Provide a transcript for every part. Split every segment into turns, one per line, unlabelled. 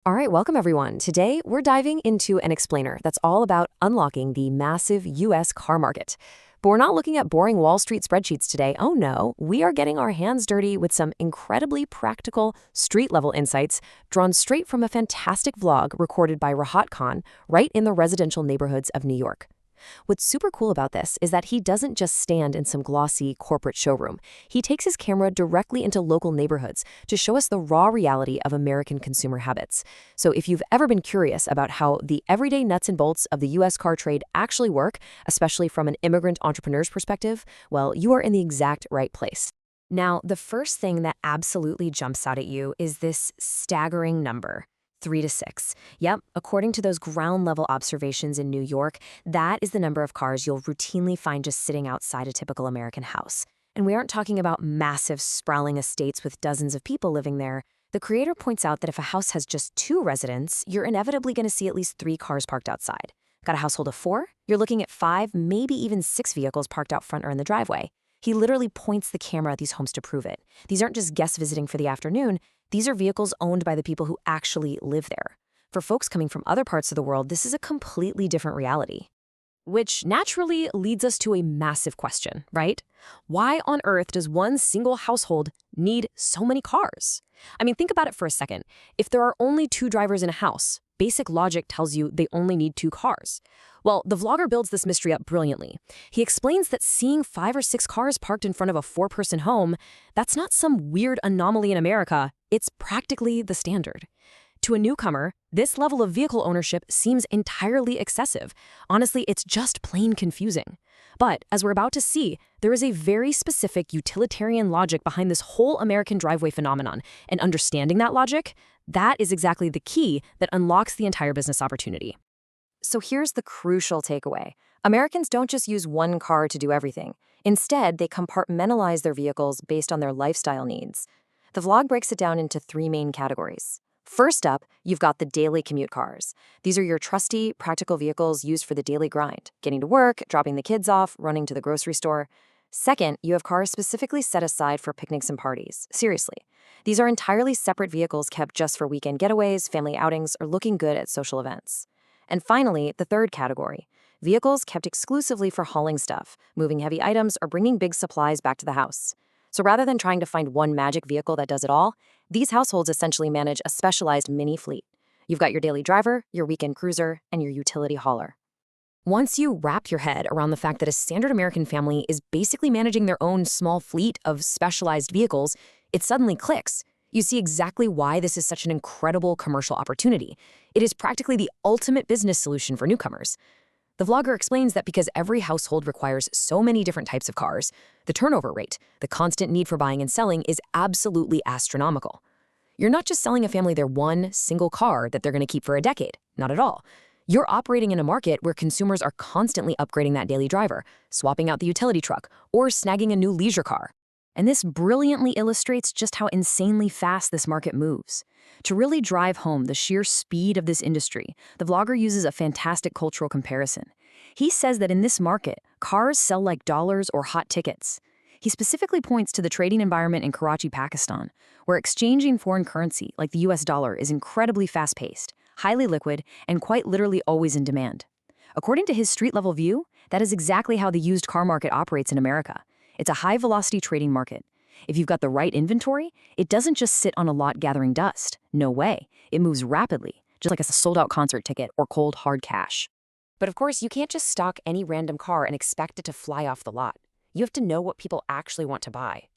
All right, welcome everyone. Today, we're diving into an explainer that's all about unlocking the massive US car market. But we're not looking at boring Wall Street spreadsheets today. Oh no, we are getting our hands dirty with some incredibly practical street level insights drawn straight from a fantastic vlog recorded by Rahat Khan right in the residential neighborhoods of New York. What's super cool about this is that he doesn't just stand in some glossy corporate showroom. He takes his camera directly into local neighborhoods to show us the raw reality of American consumer habits. So if you've ever been curious about how the everyday nuts and bolts of the US car trade actually work, especially from an immigrant entrepreneur's perspective, well, you are in the exact right place. Now, the first thing that absolutely jumps out at you is this staggering number. 3 to 6. Yep, according to those ground level observations in New York, that is the number of cars you'll routinely find just sitting outside a typical American house. And we aren't talking about massive, sprawling estates with dozens of people living there. The creator points out that if a house has just 2 residents, you're inevitably going to see at least 3 cars parked outside. Got a household of 4? You're looking at 5, maybe even 6 vehicles parked out front or in the driveway. He literally points the camera at these homes to prove it. These aren't just guests visiting for the afternoon. These are vehicles owned by the people who actually live there. For folks coming from other parts of the world, this is a completely different reality. Which naturally leads us to a massive question, right? Why on earth does one single household need so many cars? I mean, think about it for a second. If there are only 2 drivers in a house, basic logic tells you they only need 2 cars. Well, the vlogger builds this mystery up brilliantly. He explains that seeing 5 or 6 cars parked in front of a 4-person home, that's not some weird anomaly in America. It's practically the standard. To a newcomer, this level of vehicle ownership seems entirely excessive. Honestly, it's just plain confusing. But as we're about to see, there is a very specific utilitarian logic behind this whole American driveway phenomenon, and understanding that logic, that is exactly the key that unlocks the entire business opportunity. So here's the crucial takeaway. Americans don't just use one car to do everything. Instead, they compartmentalize their vehicles based on their lifestyle needs. The vlog breaks it down into 3 main categories. First up, you've got the daily commute cars. These are your trusty, practical vehicles used for the daily grind, getting to work, dropping the kids off, running to the grocery store. Second, you have cars specifically set aside for picnics and parties. Seriously. These are entirely separate vehicles kept just for weekend getaways, family outings, or looking good at social events. And finally, the third category, vehicles kept exclusively for hauling stuff, moving heavy items, or bringing big supplies back to the house. So rather than trying to find one magic vehicle that does it all, these households essentially manage a specialized mini fleet. You've got your daily driver, your weekend cruiser, and your utility hauler. Once you wrap your head around the fact that a standard American family is basically managing their own small fleet of specialized vehicles, it suddenly clicks. You see exactly why this is such an incredible commercial opportunity. It is practically the ultimate business solution for newcomers. The vlogger explains that because every household requires so many different types of cars, the turnover rate, the constant need for buying and selling, is absolutely astronomical. You're not just selling a family their one single car that they're going to keep for a decade. Not at all. You're operating in a market where consumers are constantly upgrading that daily driver, swapping out the utility truck, or snagging a new leisure car. And this brilliantly illustrates just how insanely fast this market moves. To really drive home the sheer speed of this industry, the vlogger uses a fantastic cultural comparison. He says that in this market, cars sell like dollars or hot tickets. He specifically points to the trading environment in Karachi, Pakistan, where exchanging foreign currency, like the US dollar, is incredibly fast-paced, highly liquid, and quite literally always in demand. According to his street-level view, that is exactly how the used car market operates in America. It's a high-velocity trading market. If you've got the right inventory, it doesn't just sit on a lot gathering dust. No way. It moves rapidly, just like a sold-out concert ticket or cold, hard cash. But of course, you can't just stock any random car and expect it to fly off the lot. You have to know what people actually want to buy.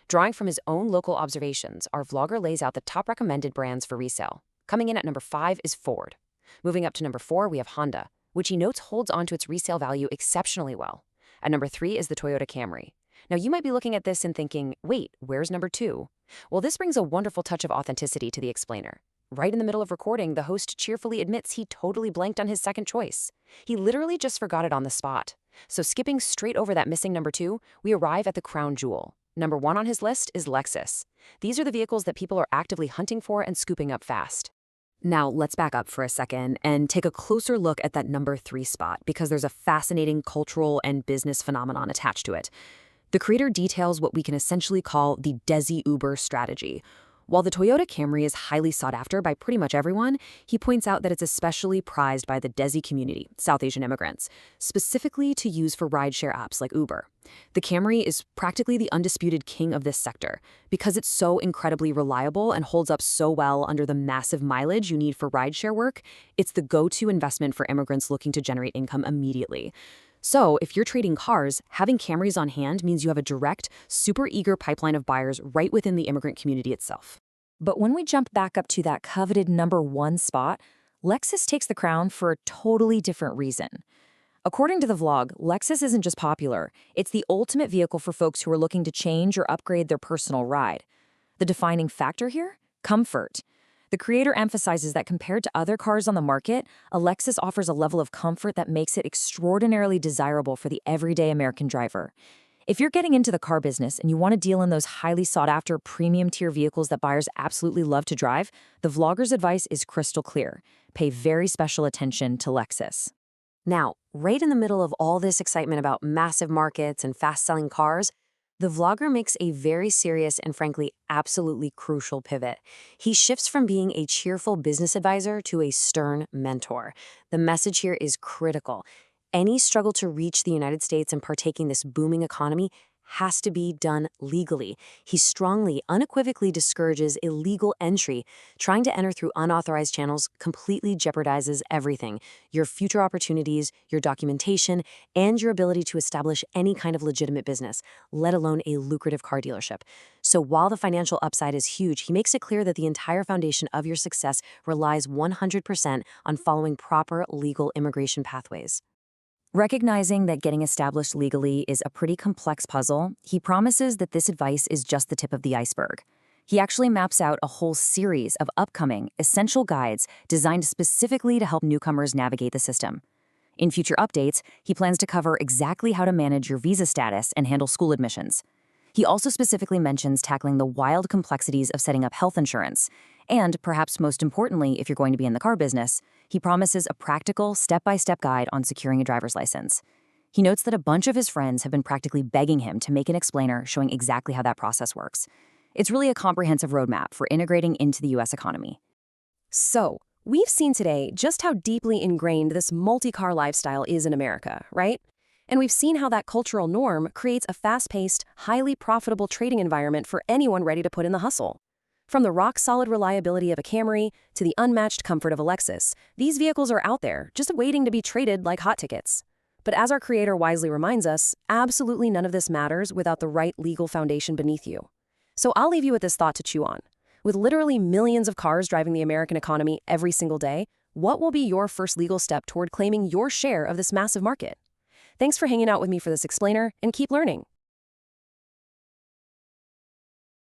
Drawing from his own local observations, our vlogger lays out the top recommended brands for resale. Coming in at number 5 is Ford. Moving up to number 4, we have Honda, which he notes holds onto its resale value exceptionally well. At number 3 is the Toyota Camry. Now, you might be looking at this and thinking, wait, where's number 2? Well, this brings a wonderful touch of authenticity to the explainer. Right in the middle of recording, the host cheerfully admits he totally blanked on his second choice. He literally just forgot it on the spot. So skipping straight over that missing number 2, we arrive at the crown jewel. Number 1 on his list is Lexus. These are the vehicles that people are actively hunting for and scooping up fast. Now, let's back up for a second and take a closer look at that number 3 spot, because there's a fascinating cultural and business phenomenon attached to it. The creator details what we can essentially call the Desi Uber strategy. While the Toyota Camry is highly sought after by pretty much everyone, he points out that it's especially prized by the Desi community, South Asian immigrants, specifically to use for rideshare apps like Uber. The Camry is practically the undisputed king of this sector because it's so incredibly reliable and holds up so well under the massive mileage you need for rideshare work. It's the go-to investment for immigrants looking to generate income immediately. So, if you're trading cars, having Camrys on hand means you have a direct, super eager pipeline of buyers right within the immigrant community itself. But when we jump back up to that coveted #1 spot, Lexus takes the crown for a totally different reason. According to the vlog, Lexus isn't just popular, it's the ultimate vehicle for folks who are looking to change or upgrade their personal ride. The defining factor here? Comfort. The creator emphasizes that compared to other cars on the market, a Lexus offers a level of comfort that makes it extraordinarily desirable for the everyday American driver. If you're getting into the car business and you want to deal in those highly sought-after premium-tier vehicles that buyers absolutely love to drive, the vlogger's advice is crystal clear. Pay very special attention to Lexus. Now, right in the middle of all this excitement about massive markets and fast-selling cars, the vlogger makes a very serious and frankly absolutely crucial pivot. He shifts from being a cheerful business advisor to a stern mentor. The message here is critical. Any struggle to reach the United States and partake in this booming economy has to be done legally. He strongly, unequivocally discourages illegal entry. Trying to enter through unauthorized channels completely jeopardizes everything: your future opportunities, your documentation, and your ability to establish any kind of legitimate business, let alone a lucrative car dealership. So while the financial upside is huge, he makes it clear that the entire foundation of your success relies 100% on following proper legal immigration pathways. Recognizing that getting established legally is a pretty complex puzzle, he promises that this advice is just the tip of the iceberg. He actually maps out a whole series of upcoming, essential guides designed specifically to help newcomers navigate the system. In future updates, he plans to cover exactly how to manage your visa status and handle school admissions. He also specifically mentions tackling the wild complexities of setting up health insurance. And, perhaps most importantly, if you're going to be in the car business, he promises a practical, step-by-step guide on securing a driver's license. He notes that a bunch of his friends have been practically begging him to make an explainer showing exactly how that process works. It's really a comprehensive roadmap for integrating into the U.S. economy. So, we've seen today just how deeply ingrained this multi-car lifestyle is in America, right? And we've seen how that cultural norm creates a fast-paced, highly profitable trading environment for anyone ready to put in the hustle. From the rock-solid reliability of a Camry to the unmatched comfort of a Lexus, these vehicles are out there, just waiting to be traded like hot tickets. But as our creator wisely reminds us, absolutely none of this matters without the right legal foundation beneath you. So I'll leave you with this thought to chew on. With literally millions of cars driving the American economy every single day, what will be your first legal step toward claiming your share of this massive market? Thanks for hanging out with me for this explainer, and keep learning.